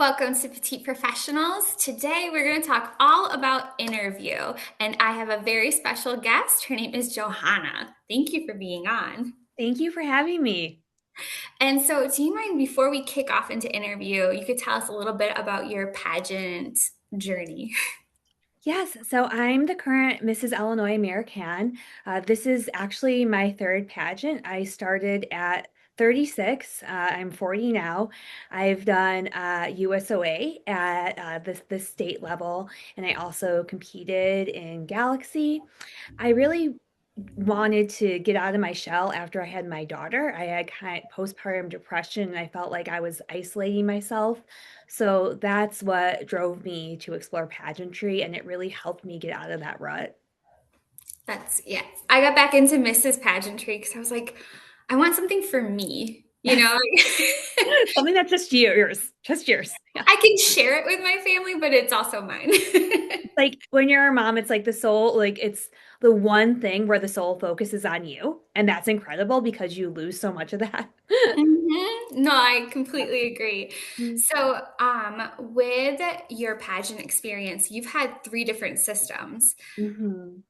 Welcome to Petite Professionals. Today we're going to talk all about interview, and I have a very special guest. Her name is Johanna. Thank you for being on. Thank you for having me. And so, do you mind before we kick off into interview, you could tell us a little bit about your pageant journey? Yes, so I'm the current Mrs. Illinois American. This is actually my third pageant. I started at 36. I'm 40 now. I've done USOA at the state level, and I also competed in Galaxy. I really wanted to get out of my shell after I had my daughter. I had kind of postpartum depression and I felt like I was isolating myself. So that's what drove me to explore pageantry, and it really helped me get out of that rut. Yeah. I got back into Mrs. Pageantry because I was like, I want something for me, you Yes. know? Something that's just yours, just yours. Yeah. I can share it with my family, but it's also mine. Like when you're a mom, it's like the soul, like it's the one thing where the sole focus is on you. And that's incredible because you lose so much of that. No, I completely agree. So, with your pageant experience, you've had three different systems. Mhm.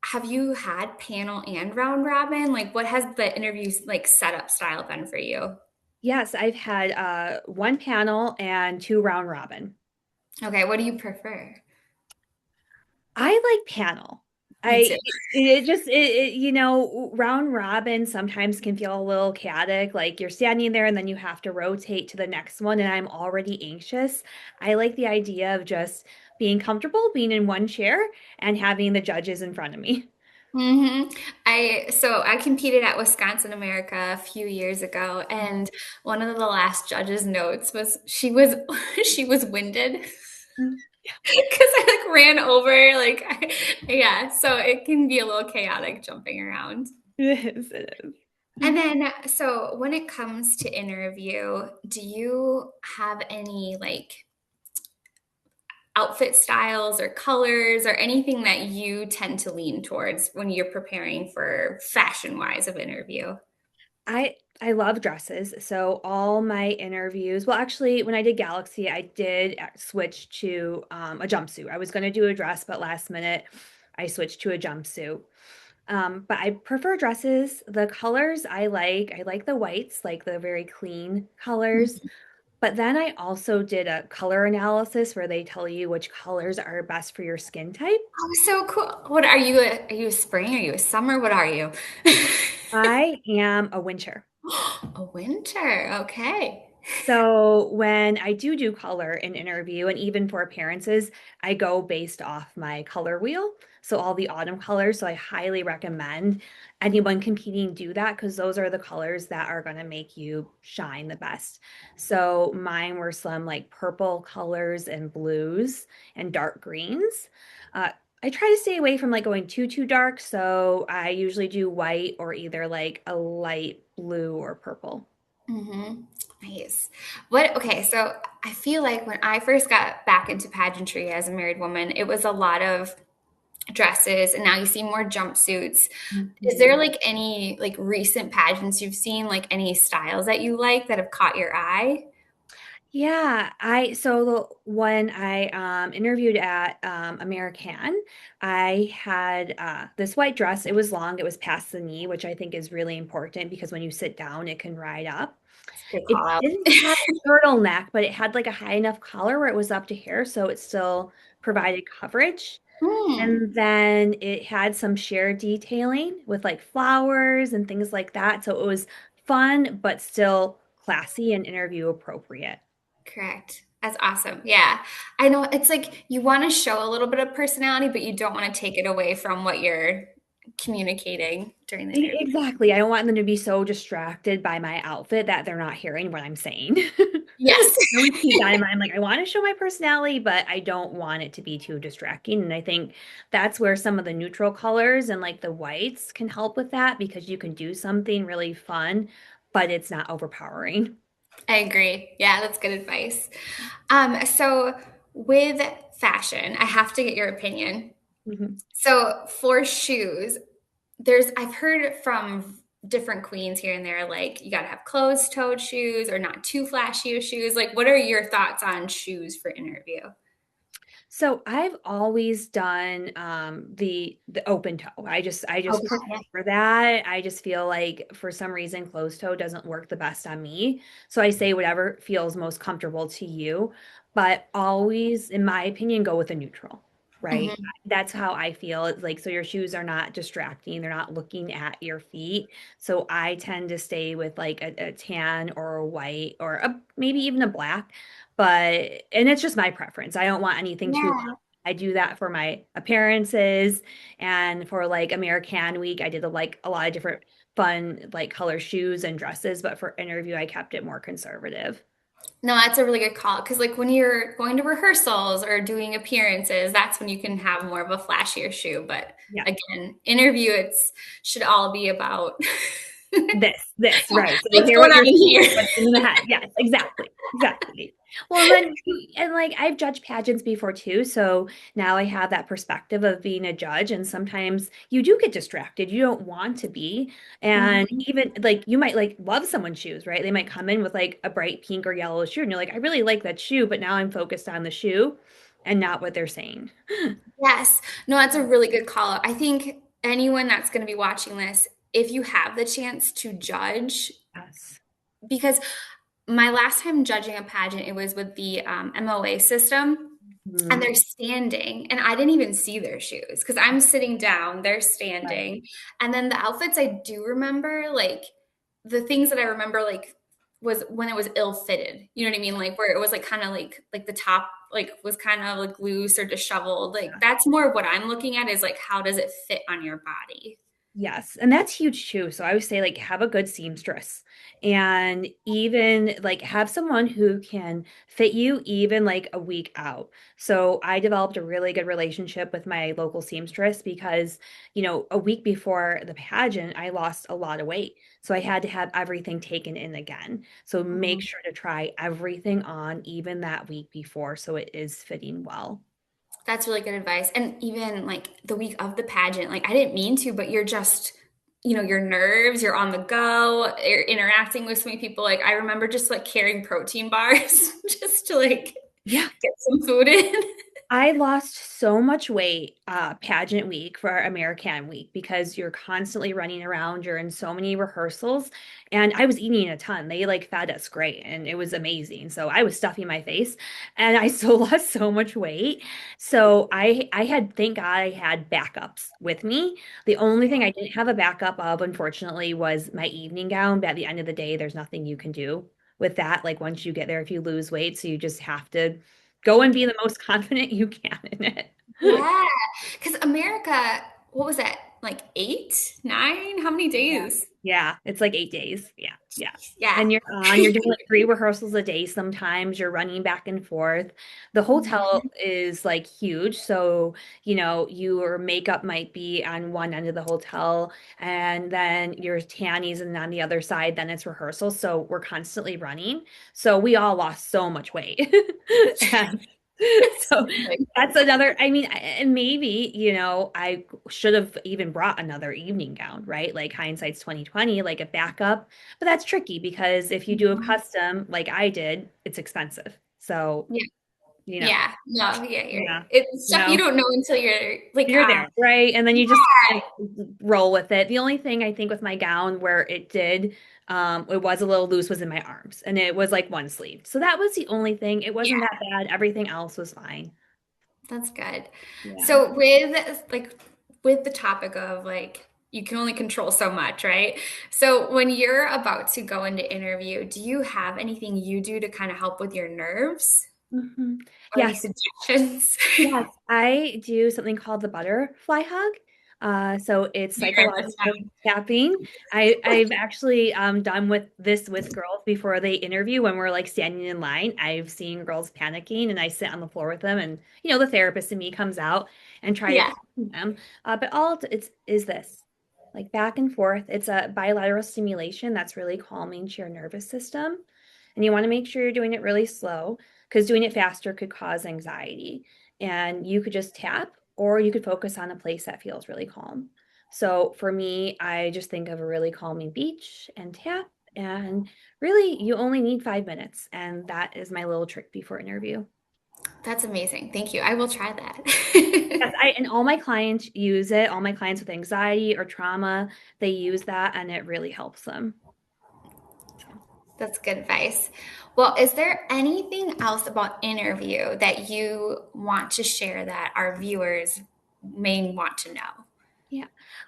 Have you had panel and round robin? Like, what has the interviews like setup style been for you? Yes, I've had one panel and two round robin. Okay, what do you prefer? I like panel. Me too. Round robin sometimes can feel a little chaotic. Like you're standing there and then you have to rotate to the next one, and I'm already anxious. I like the idea of just being comfortable, being in one chair and having the judges in front of me. I competed at Wisconsin America a few years ago, and one of the last judges' notes was she was winded. Mm. Because I like ran over, yeah, so it can be a little chaotic jumping around. It is, it is. And then, so when it comes to interview, do you have any like outfit styles or colors or anything that you tend to lean towards when you're preparing for fashion wise of interview? I love dresses. So all my interviews, well, actually, when I did Galaxy, I did switch to a jumpsuit. I was going to do a dress, but last minute I switched to a jumpsuit. But I prefer dresses. The colors I like the whites, like the very clean colors. But then I also did a color analysis where they tell you which colors are best for your skin type. Oh, so cool. What are you a spring? Are you a summer? What are you? I am a winter. A winter. Okay. So when I do color in interview and even for appearances, I go based off my color wheel. So all the autumn colors. So I highly recommend anyone competing do that because those are the colors that are going to make you shine the best. So mine were some like purple colors and blues and dark greens. I try to stay away from like going too dark. So I usually do white or either like a light blue or purple. Mm-hmm. Nice. Okay, so I feel like when I first got back into pageantry as a married woman, it was a lot of dresses, and now you see more jumpsuits. Is there Mhm. like any like recent pageants you've seen, like any styles that you like that have caught your eye? Yeah, when I interviewed at American, I had this white dress. It was long, it was past the knee, which I think is really important because when you sit down, it can ride up. Good It call out. didn't have a turtleneck, but it had like a high enough collar where it was up to here, so it still provided coverage. Hmm. And then it had some sheer detailing with like flowers and things like that. So it was fun, but still classy and interview appropriate. Correct. That's awesome. Yeah. I know it's like you want to show a little bit of personality, but you don't want to take it away from what you're communicating during the interview. Exactly. I don't want them to be so distracted by my outfit that they're not hearing what I'm saying. Yes. I always keep that in mind. I'm like, I want to show my personality, but I don't want it to be too distracting. And I think that's where some of the neutral colors and like the whites can help with that because you can do something really fun, but it's not overpowering. I agree. Yeah, that's good advice. So with fashion, I have to get your opinion. Mhm. So for shoes, I've heard from different queens here and there, like you got to have closed-toed shoes or not too flashy of shoes. Like, what are your thoughts on shoes for interview? So I've always done the open toe. I just Okay. prefer that. I just feel like for some reason closed toe doesn't work the best on me. So I say whatever feels most comfortable to you, but always, in my opinion, go with a neutral, right? Mhm. That's how I feel. It's like so your shoes are not distracting, they're not looking at your feet. So I tend to stay with like a tan or a white or maybe even a black, but and it's just my preference. I don't want anything too loud. Yeah. I do that for my appearances and for like American Week. I did like a lot of different fun like color shoes and dresses, but for interview, I kept it more conservative. No, that's a really good call because, like, when you're going to rehearsals or doing appearances, that's when you can have more of a flashier shoe. But Yeah. again, interview, it's should all be about This, right. So they what's hear going what you're on in saying, here. what's in the head. Yes, exactly. Exactly. Well, and then and like I've judged pageants before too, so now I have that perspective of being a judge, and sometimes you do get distracted. You don't want to be. And Mhm. even like you might like love someone's shoes, right? They might come in with like a bright pink or yellow shoe, and you're like, I really like that shoe, but now I'm focused on the shoe and not what they're saying. Yes. No, that's a really good call out. I think anyone that's going to be watching this, if you have the chance to judge, Yes. because my last time judging a pageant, it was with the MOA system, and Mhm. they're standing, and I didn't even see their shoes because I'm sitting down, they're Right. standing. And then the outfits I do remember, like the things that I remember, like was when it was ill fitted. You know what I mean? Like where it was like kind of like the top like was kind of like loose or disheveled. Like that's more of what I'm looking at is like how does it fit on your body? Yes, and that's huge too. So I would say like have a good seamstress and even like have someone who can fit you even like a week out. So I developed a really good relationship with my local seamstress because, a week before the pageant, I lost a lot of weight. So I had to have everything taken in again. So make Mhm. sure to try everything on even that week before so it is fitting well. That's really good advice. And even like the week of the pageant, like I didn't mean to, but you're just, your nerves, you're on the go, you're interacting with so many people. Like I remember just like carrying protein bars just to like Yeah. get some food in. I lost so much weight pageant week for American week because you're constantly running around, you're in so many rehearsals, and I was eating a ton. They like fed us great and it was amazing. So I was stuffing my face and I still lost so much weight. So I had thank God I had backups with me. The only thing I didn't have a backup of, unfortunately, was my evening gown. But at the end of the day, there's nothing you can do with that. Like once you get there, if you lose weight, so you just have to go and be the most confident you can in it. Yeah. Because America, what was that? Like 8, 9? How many Yeah. days? Yeah, it's like 8 days. Yeah, yeah. Yeah. And you're doing like three rehearsals a day sometimes. You're running back and forth. The hotel Mhm. is like huge. So, your makeup might be on one end of the hotel and then your tannies and on the other side, then it's rehearsal. So we're constantly running. So we all lost so much weight. And so that's another, I mean, and maybe, I should have even brought another evening gown, right? Like hindsight's 2020, like a backup. But that's tricky because if you do a Mhm. custom like I did, it's expensive. So, Yeah. you know, Yeah. No, yeah, yeah, it's you stuff you know, don't know until you're like, you're there, right? And then you just kind yeah. of roll with it. The only thing I think with my gown where it was a little loose was in my arms and it was like one sleeve. So that was the only thing. It wasn't that bad. Everything else was fine. That's good. Yeah. So with the topic of like you can only control so much, right? So when you're about to go into interview, do you have anything you do to kind of help with your nerves Mhm. or any Yes. suggestions? Yes, I do something called the butterfly hug. So it's Here, this psychological time. tapping. I've actually done with this with girls before they interview when we're like standing in line. I've seen girls panicking and I sit on the floor with them and the therapist in me comes out and try to Yeah. calm them. But it's is this like back and forth. It's a bilateral stimulation that's really calming to your nervous system. And you want to make sure you're doing it really slow because doing it faster could cause anxiety and you could just tap or you could focus on a place that feels really calm. So for me, I just think of a really calming beach and tap, and really you only need 5 minutes. And that is my little trick before interview. That's amazing. Thank you. I will try that. Yes, and all my clients use it. All my clients with anxiety or trauma, they use that and it really helps them. So. That's good advice. Well, is there anything else about interview that you want to share that our viewers may want to know? Yeah,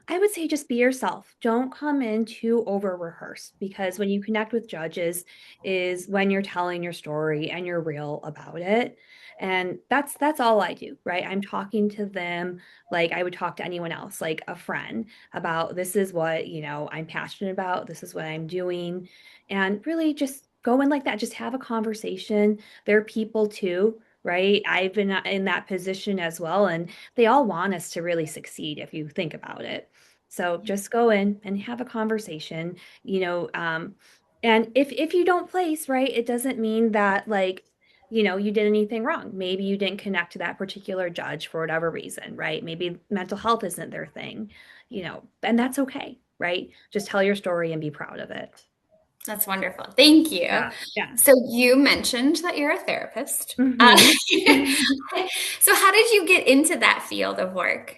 I would say just be yourself. Don't come in too over rehearsed because when you connect with judges is when you're telling your story and you're real about it. And that's all I do, right? I'm talking to them like I would talk to anyone else, like a friend about this is what, I'm passionate about, this is what I'm doing. And really just go in like that, just have a conversation. They're people too, right? I've been in that position as well. And they all want us to really succeed if you think about it. So just go in and have a conversation, you know, um, and if you don't place, right, it doesn't mean that like, you did anything wrong. Maybe you didn't connect to that particular judge for whatever reason, right? Maybe mental health isn't their thing, and that's okay, right? Just tell your story and be proud of it. That's wonderful. Thank you. Yeah, yeah. So you mentioned that you're a therapist. Hmm. So how did you get into that field of work?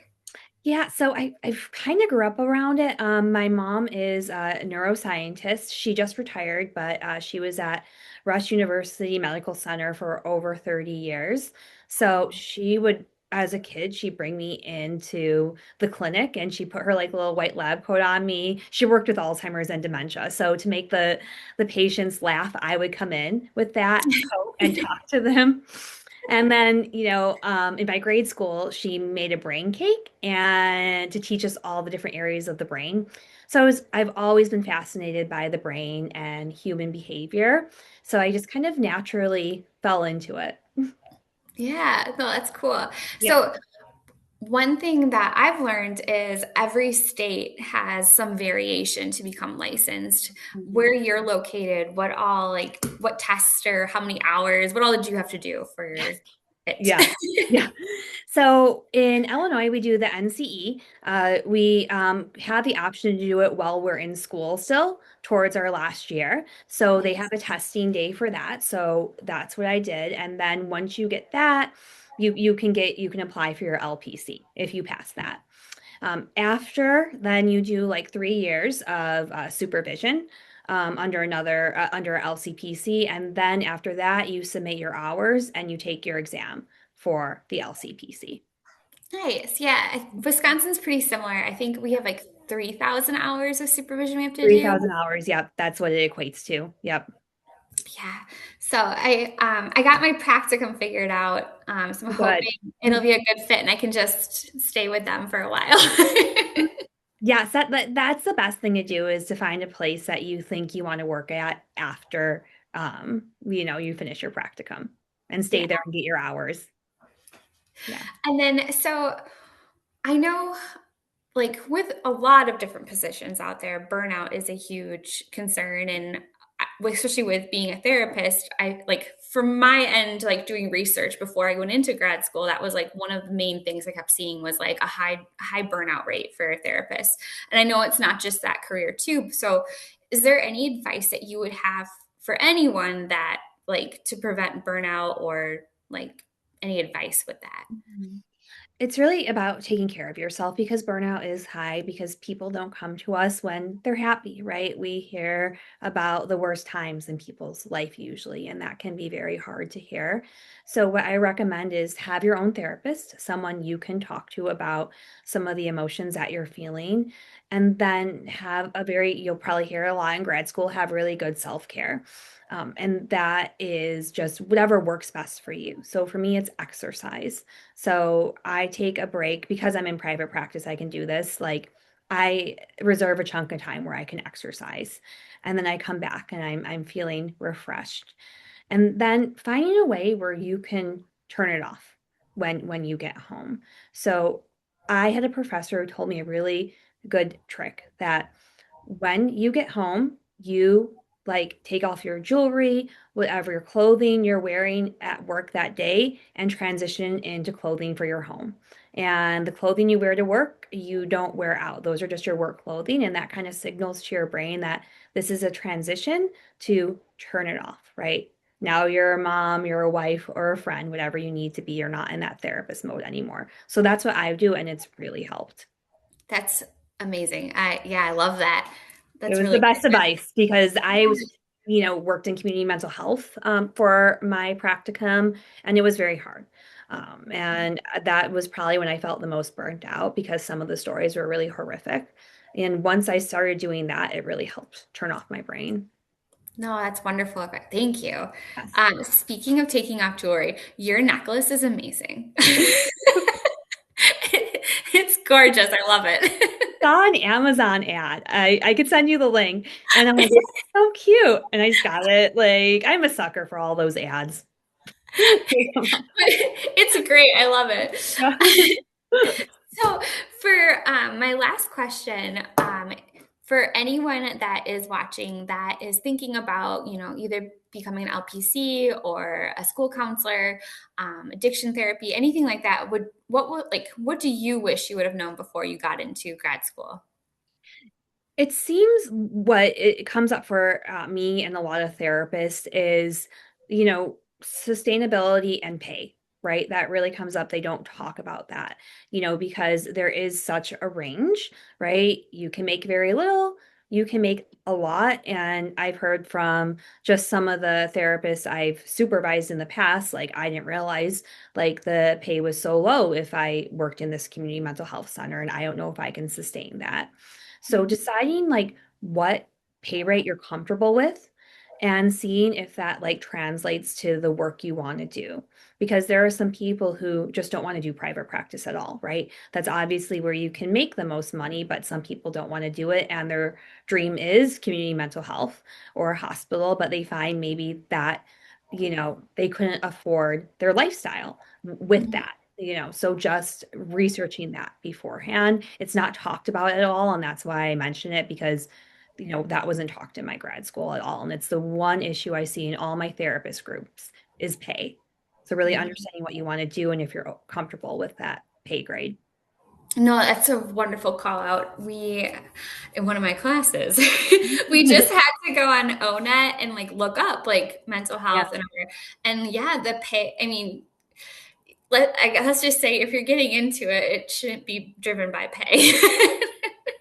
Yeah, so I've kind of grew up around it. My mom is a neuroscientist. She just retired, but she was at Rush University Medical Center for over 30 years. So she would, as a kid, she'd bring me into the clinic and she put her like little white lab coat on me. She worked with Alzheimer's and dementia. So to make the patients laugh, I would come in with that coat and talk to them. And then, in my grade school, she made a brain cake and to teach us all the different areas of the brain. So I've always been fascinated by the brain and human behavior. So I just kind of naturally fell into it. Yeah, no, that's cool. Yeah. So one thing that I've learned is every state has some variation to become licensed. Mhm. Where you're located, what tests or how many hours, what all did you have to do for it? Yeah. Yeah. So in Illinois, we do the NCE. We have the option to do it while we're in school still towards our last year. So they have Nice. a testing day for that. So that's what I did. And then once you get that, you can apply for your LPC if you pass that. After then you do like 3 years of supervision under LCPC, and then after that you submit your hours and you take your exam for the LCPC. Nice. Yeah. Wisconsin's pretty similar. I think we have like 3,000 hours of supervision we have to do. 3,000 hours. Yep, that's what it equates to. Yep. Yeah. So I got my practicum figured out. So I'm Good. hoping it'll be a good fit and I can just stay with them for a while. Yes, that's the best thing to do is to find a place that you think you want to work at after you finish your practicum and stay Yeah. there and get your hours. Yeah. And then so I know like with a lot of different positions out there, burnout is a huge concern. And especially with being a therapist, I like from my end, like doing research before I went into grad school, that was like one of the main things I kept seeing was like a high burnout rate for therapists. And I know it's not just that career too. So is there any advice that you would have for anyone that like to prevent burnout or like any advice with that? Mhm. It's really about taking care of yourself because burnout is high because people don't come to us when they're happy, right? We hear about the worst times in people's life usually, and that can be very hard to hear. So, what I recommend is have your own therapist, someone you can talk to about some of the emotions that you're feeling, and then you'll probably hear a lot in grad school, have really good self care. And that is just whatever works best for you. So, for me, it's exercise. So I take a break because I'm in private practice. I can do this. Like I reserve a chunk of time where I can exercise, and then I come back and I'm feeling refreshed. And then finding a way where you can turn it off when you get home. So I had a professor who told me a really good trick that when you get home, you like take off your jewelry, whatever your clothing you're wearing at work that day, and transition into clothing for your home. And the clothing you wear to work you don't wear out. Those are just your work clothing, and that kind of signals to your brain that this is a transition to turn it off, right? Now you're a mom, you're a wife, or a friend, whatever you need to be. You're not in that therapist mode anymore. So that's what I do, and it's really helped. That's amazing. I love that. It That's was the really best good. advice because I was, worked in community mental health for my practicum, and it was very hard. And that was probably when I felt the most burnt out because some of the stories were really horrific. And once I started doing that, it really helped turn off my brain. No, that's wonderful. Okay, thank you. Yes. Speaking of taking off jewelry, your necklace is amazing. It's gorgeous. I love it. Saw an Amazon ad. I could send you the link, and I'm like, so cute. And I just got it. Like, I'm a sucker for all those ads. They come up. It's great. I love Yeah. it. So, for my last question, for anyone that is watching that is thinking about, either becoming an LPC or a school counselor, addiction therapy, anything like that, what do you wish you would have known before you got into grad school? It seems what it comes up for me and a lot of therapists is, sustainability and pay, right? That really comes up. They don't talk about that, because there is such a range, right? You can make very little, you can make a lot. And I've heard from just some of the therapists I've supervised in the past, like I didn't realize like the pay was so low if I worked in this community mental health center, and I don't know if I can sustain that. So deciding like what pay rate you're comfortable with and seeing if that like translates to the work you want to do. Because there are some people who just don't want to do private practice at all, right? That's obviously where you can make the most money, but some people don't want to do it. And their dream is community mental health or a hospital, but they find maybe that, they couldn't afford their lifestyle with Mhm. that. So just researching that beforehand. It's not talked about at all, and that's why I mention it because, that wasn't talked in my grad school at all. And it's the one issue I see in all my therapist groups is pay. So really Mhm. understanding what you want to do and if you're comfortable with that pay grade. No, that's a wonderful call out. In one of my classes, we just had to go on ONET and like look up like mental Yeah. health and yeah, the pay. I mean, let's just say if you're getting into it, it shouldn't be driven by pay.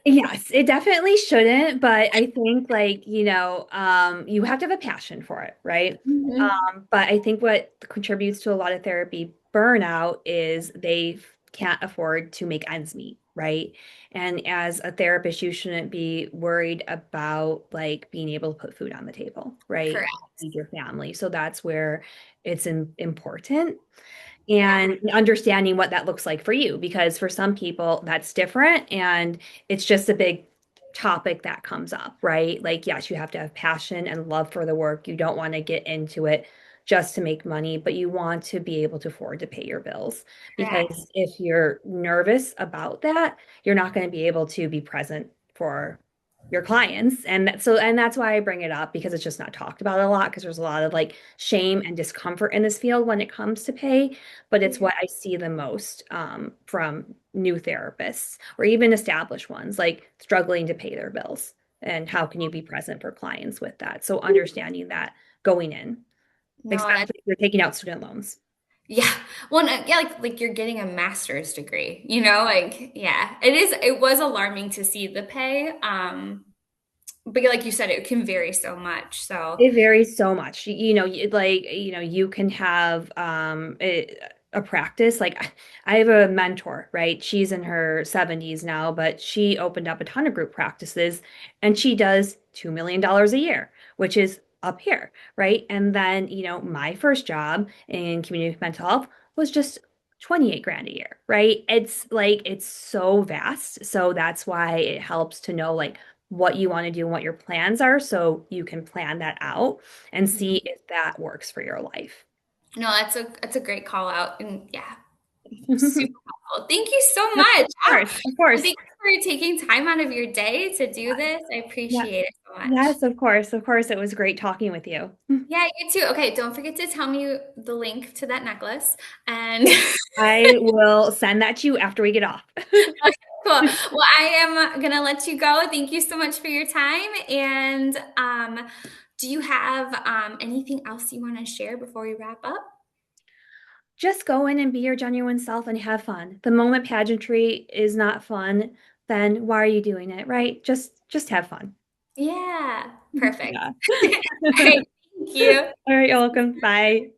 Yes, it definitely shouldn't, but I think like, you have to have a passion for it, right? Mhm. But I think what contributes to a lot of therapy burnout is they can't afford to make ends meet, right? And as a therapist, you shouldn't be worried about like being able to put food on the table, right? Correct. Feed your family. So that's where it's important Yeah. and understanding what that looks like for you because for some people that's different and it's just a big topic that comes up, right? Like yes, you have to have passion and love for the work. You don't want to get into it just to make money, but you want to be able to afford to pay your bills Correct. because if you're nervous about that, you're not going to be able to be present for your clients and that's why I bring it up because it's just not talked about a lot because there's a lot of like shame and discomfort in this field when it comes to pay, but it's Yeah. what I see the most from new therapists or even established ones, like struggling to pay their bills. And how can you be present for clients with that? So understanding that going in, No, that's especially if you're taking out student loans. yeah. Well, no, yeah, like you're getting a master's degree, like yeah, it was alarming to see the pay. But like you said, it can vary so much. So It varies so much. You can have a practice. Like I have a mentor, right? She's in her 70s now, but she opened up a ton of group practices and she does $2 million a year, which is up here, right? And then, my first job in community mental health was just 28 grand a year, right? It's like it's so vast. So that's why it helps to know like what you want to do and what your plans are so you can plan that out and see mhm. if that works for your life. No, that's a great call out. And yeah, Of super helpful. Thank you so much. course, of course. Thank you for taking time out of your day to do this. I Yeah. appreciate it so much. Yes, of course. Of course. It was great talking with you. Yeah, you too. Okay, don't forget to tell me the link to that necklace. And I will send that to you after we get off. Cool. Well, I am gonna let you go. Thank you so much for your time. And do you have anything else you want to share before we wrap up? Just go in and be your genuine self and have fun. The moment pageantry is not fun, then why are you doing it, right? Just have fun. Yeah, perfect. Yeah. All right, thank you. All right, you're welcome. Bye.